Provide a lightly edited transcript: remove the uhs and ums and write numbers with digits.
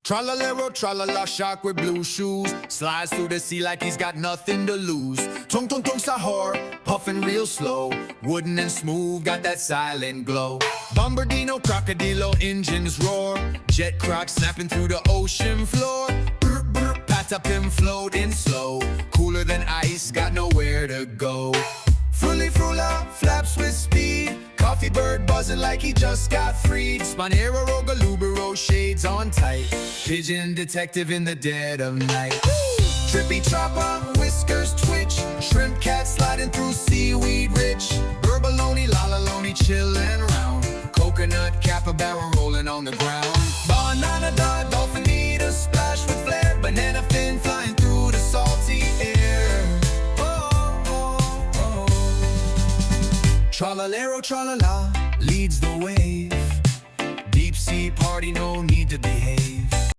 Tralalero, tralala, shark with blue shoes slides through the sea like he's got nothing to lose. Tung tung tung sahur, puffing real slow, wooden and smooth, got that silent glow. Bombardino, crocodilo, engines roar, jet croc snapping through the ocean floor. Brr, brr, patapim floating slow, cooler than ice, got nowhere to go. Fruli frula, flaps with speed, coffee bird buzzing like he just got freed. Spinero, rogalubero, shades on tight, pigeon detective in the dead of night. Trippy chopper, whiskers twitch, shrimp cat sliding through seaweed rich. Burbaloni, lalaloni, chillin' round, coconut capybara rolling on the ground. Banana dog, dolphin need a splash with flair, banana fin flying through the salty air. Tralalero, tralala, leads the wave. Deep sea party, no need to behave.